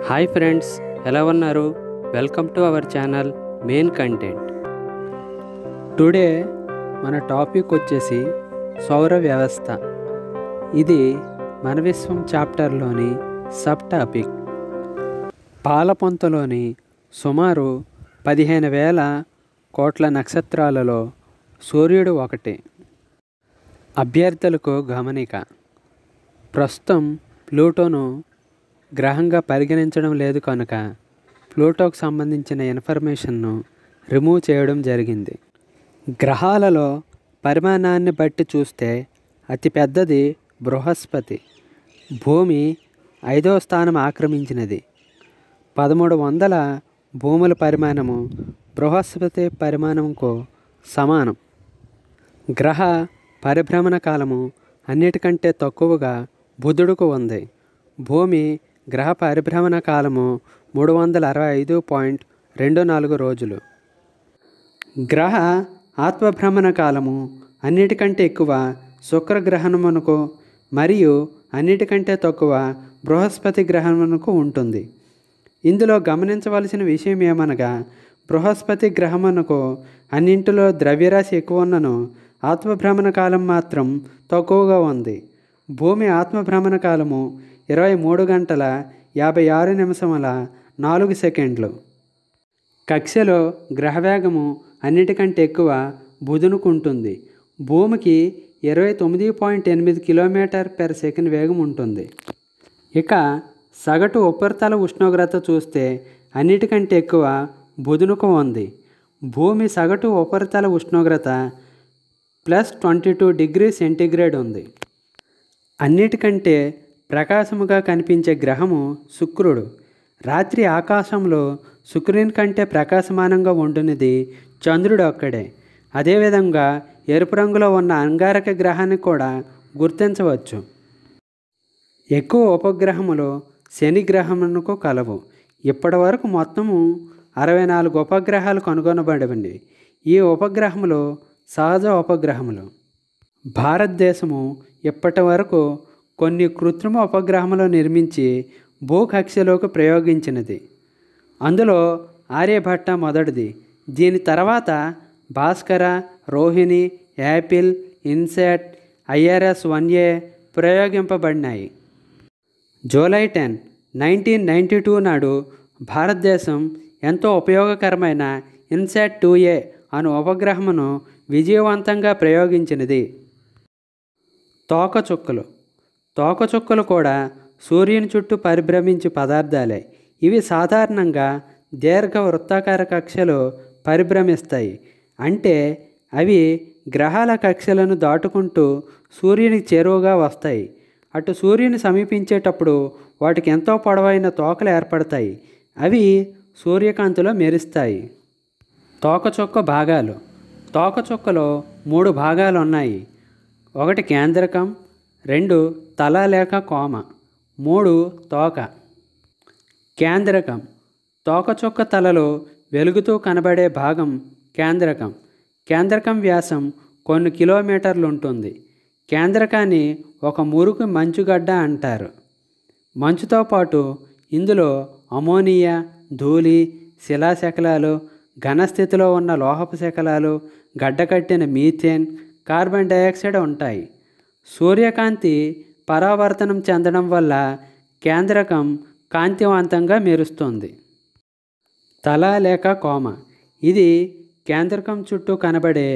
Hi friends, ఎలా ఉన్నారు? Welcome to our channel main content. Today మన టాపిక్ వచ్చేసి సౌర వ్యవస్థ. ఇది మన విశ్వం చాప్టర్లోని సబ్ టాపిక్. పాలపొంతలోని సుమారు 15,000 కోట్ల నక్షత్రాలలో సూర్యుడు ఒకటి. అభ్యర్థులకు గమనిక: ప్రస్తుతం ప్లూటోను గ్రహంగా పరిగణించడం లేదు కనుక ప్లూటోకు సంబంధించిన ఇన్ఫర్మేషన్ను రిమూవ్ చేయడం జరిగింది. గ్రహాలలో పరిమాణాన్ని బట్టి చూస్తే అతిపెద్దది బృహస్పతి. భూమి 5వ స్థానం ఆక్రమించినది. 1300 భూముల పరిమాణము బృహస్పతి పరిమాణంకు సమానం. గ్రహ పరిభ్రమణ కాలము అన్నిటికంటే తక్కువగా బుధుడుకు ఉంది. భూమి గ్రహ పరిభ్రమణ కాలము 365.24 రోజులు. గ్రహ ఆత్మభ్రమణ కాలము అన్నిటికంటే ఎక్కువ శుక్రగ్రహణమునకు మరియు అన్నిటికంటే తక్కువ బృహస్పతి గ్రహణమునకు ఉంటుంది. ఇందులో గమనించవలసిన విషయం ఏమనగా, బృహస్పతి గ్రహమునకు అన్నింటిలో ద్రవ్యరాశి ఎక్కువ ఉన్నను ఆత్మభ్రమణ కాలం మాత్రం తక్కువగా ఉంది. భూమి ఆత్మభ్రమణ కాలము 23 గంటల 56 నిమిషముల 4 సెకండ్లు. కక్ష్యలో గ్రహవేగము అన్నిటికంటే ఎక్కువ బుధునికి ఉంటుంది. భూమికి 29.8 km/s వేగం ఉంటుంది. ఇక సగటు ఉపరితల ఉష్ణోగ్రత చూస్తే అన్నిటికంటే ఎక్కువ బుధునికి ఉంది. భూమి సగటు ఉపరితల ఉష్ణోగ్రత +22 డిగ్రీ సెంటీగ్రేడ్ ఉంది. అన్నిటికంటే ప్రకాశముగా కనిపించే గ్రహము శుక్రుడు. రాత్రి ఆకాశంలో శుక్రుని కంటే ప్రకాశమానంగా ఉంటున్నది చంద్రుడు ఒక్కడే. అదేవిధంగా ఎరుపు రంగులో ఉన్న అంగారక గ్రహాన్ని కూడా గుర్తించవచ్చు. ఎక్కువ ఉపగ్రహములు శని గ్రహమునకు కలవు. ఇప్పటి వరకు మొత్తము 64 ఉపగ్రహాలు కనుగొనబడినవి. ఈ ఉపగ్రహములు సహజ ఉపగ్రహములు. భారతదేశము ఇప్పటి వరకు కొన్ని కృత్రిమ ఉపగ్రహములు నిర్మించి భూకక్షలోకి ప్రయోగించినది. అందులో ఆర్యభట్ట మొదటిది. దీని తర్వాత భాస్కర, రోహిణి, యాపిల్, ఇన్సాట్, IRS-1A ప్రయోగింపబడినాయి. జూలై 10, 1992 నాడు భారతదేశం ఎంతో ఉపయోగకరమైన ఇన్సాట్-2A అను ఉపగ్రహమును విజయవంతంగా ప్రయోగించినది. తోకచుక్కలు. తోకచుక్కలు కూడా సూర్యుని చుట్టూ పరిభ్రమించే పదార్థాలే. ఇవి సాధారణంగా దీర్ఘ వృత్తాకార కక్షలో పరిభ్రమిస్తాయి. అంటే అవి గ్రహాల కక్షలను దాటుకుంటూ సూర్యునికి చేరువగా వస్తాయి. అటు సూర్యుని సమీపించేటప్పుడు వాటికి ఎంతో పొడవైన తోకలు ఏర్పడతాయి. అవి సూర్యకాంతిలో మెరుస్తాయి. తోకచుక్క భాగాలు. తోకచుక్కలో 3 భాగాలు ఉన్నాయి. 1 కేంద్రకం, 2 తల లేక కోమ, 3 తోక. కేంద్రకం. తోకచుక్క తలలో వెలుగుతూ కనబడే భాగం కేంద్రకం. కేంద్రకం వ్యాసం కొన్ని కిలోమీటర్లు ఉంటుంది. కేంద్రకాన్ని ఒక మురుకు మంచుగడ్డ అంటారు. మంచుతో పాటు ఇందులో అమోనియా, ధూళి, శిలాశకలాలు, ఘనస్థితిలో ఉన్న లోహపు శకలాలు, గడ్డకట్టిన మీథేన్, కార్బన్ డయాక్సైడ్ ఉంటాయి. సూర్యకాంతి పరావర్తనం చెందడం వల్ల కేంద్రకం కాంతివంతంగా మెరుస్తుంది. తల లేక కోమ. ఇది కేంద్రకం చుట్టూ కనబడే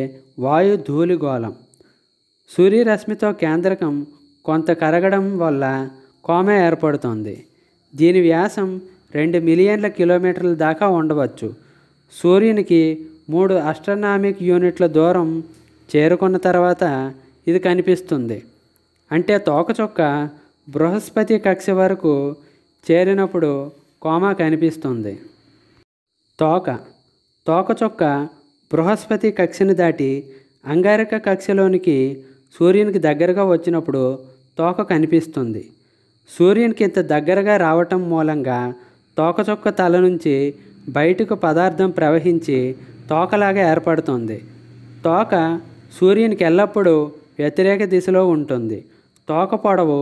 వాయు ధూళిగోళం. సూర్యరశ్మితో కేంద్రకం కొంత కరగడం వల్ల కోమ ఏర్పడుతుంది. దీని వ్యాసం 2 మిలియన్ల కిలోమీటర్ల దాకా ఉండవచ్చు. సూర్యునికి 3 ఆస్ట్రానామిక్ యూనిట్ల దూరం చేరుకున్న తర్వాత ఇది కనిపిస్తుంది. అంటే తోకచుక్క బృహస్పతి కక్ష వరకు చేరినప్పుడు కోమ కనిపిస్తుంది. తోక. తోకచుక్క బృహస్పతి కక్షను దాటి అంగారక కక్షలోనికి సూర్యునికి దగ్గరగా వచ్చినప్పుడు తోక కనిపిస్తుంది. సూర్యునికి ఇంత దగ్గరగా రావటం మూలంగా తోకచుక్క తల నుంచి బయటకు పదార్థం ప్రవహించి తోకలాగా ఏర్పడుతుంది. తోక సూర్యునికి ఎల్లప్పుడూ వ్యతిరేక దిశలో ఉంటుంది. తోక పొడవు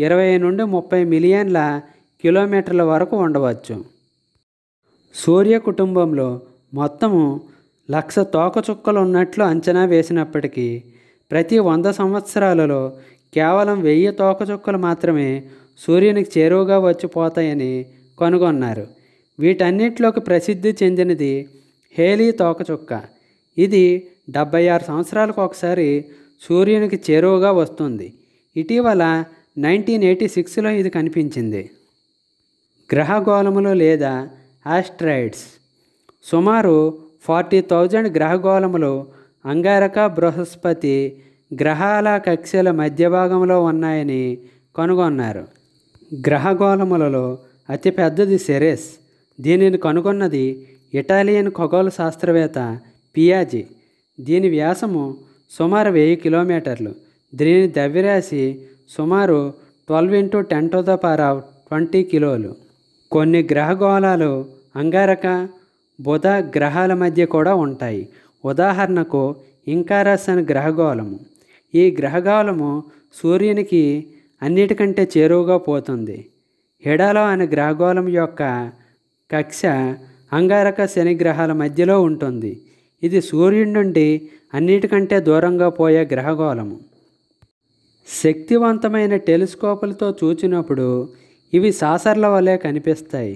20 నుండి 30 మిలియన్ల కిలోమీటర్ల వరకు ఉండవచ్చు. సూర్య కుటుంబంలో మొత్తము 1,00,000 తోకచుక్కలు ఉన్నట్లు అంచనా వేసినప్పటికీ ప్రతి 100 సంవత్సరాలలో కేవలం 1000 తోకచుక్కలు మాత్రమే సూర్యునికి చేరువగా వచ్చిపోతాయని కనుగొన్నారు. వీటన్నిటిలోకి ప్రసిద్ధి చెందినది హేలీ తోకచుక్క. ఇది 76 సంవత్సరాలకు ఒకసారి సూర్యునికి చేరువగా వస్తుంది. ఇటీవల 1986లో ఇది కనిపించింది. గ్రహగోళములు లేదా ఆస్ట్రాయిడ్స్. సుమారు 40,000 గ్రహగోళములు అంగారక, బృహస్పతి గ్రహాల కక్ష్యల మధ్య భాగంలో ఉన్నాయని కనుగొన్నారు. గ్రహగోళములలో అతిపెద్దది సెరెస్. దీనిని కనుగొన్నది ఇటాలియన్ ఖగోళ శాస్త్రవేత్త పియాజీ. దీని వ్యాసము సుమారు 1000 కిలోమీటర్లు. దీని ద్రవ్యరాశి సుమారు 12 × 10⁻20 కిలోలు. కొన్ని గ్రహగోళాలు అంగారక, బుధ గ్రహాల మధ్య కూడా ఉంటాయి. ఉదాహరణకు ఇంకారస్ అనే గ్రహగోళము. ఈ గ్రహగోళము సూర్యునికి అన్నిటికంటే చేరువగా పోతుంది. హెడాలో అనే గ్రహగోళం యొక్క కక్ష అంగారక, శని గ్రహాల మధ్యలో ఉంటుంది. ఇది సూర్యుడి నుండి అన్నిటికంటే దూరంగా పోయే గ్రహగోళము. శక్తివంతమైన టెలిస్కోపులతో చూచినప్పుడు ఇవి సాసర్ల వలె కనిపిస్తాయి.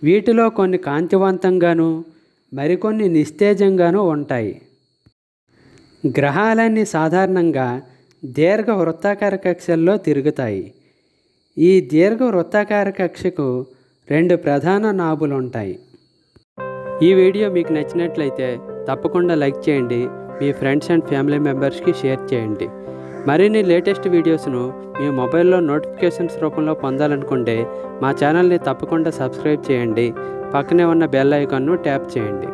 వీటిలో కొన్ని కాంతివంతంగాను మరికొన్ని నిస్తేజంగాను ఉంటాయి. గ్రహాలన్నీ సాధారణంగా దీర్ఘ వృత్తాకార కక్షల్లో తిరుగుతాయి. ఈ దీర్ఘ వృత్తాకార కక్షకు 2 ప్రధాన నాభులు ఉంటాయి. ఈ వీడియో మీకు నచ్చినట్లయితే తప్పకుండా లైక్ చేయండి. మీ ఫ్రెండ్స్ అండ్ ఫ్యామిలీ మెంబర్స్కి షేర్ చేయండి. మరిన్ని లేటెస్ట్ వీడియోస్ను మీ మొబైల్లో నోటిఫికేషన్స్ రూపంలో పొందాలనుకుంటే మా ఛానల్ని తప్పకుండా సబ్స్క్రైబ్ చేయండి. పక్కనే ఉన్న బెల్ ఐకాన్ను ట్యాప్ చేయండి.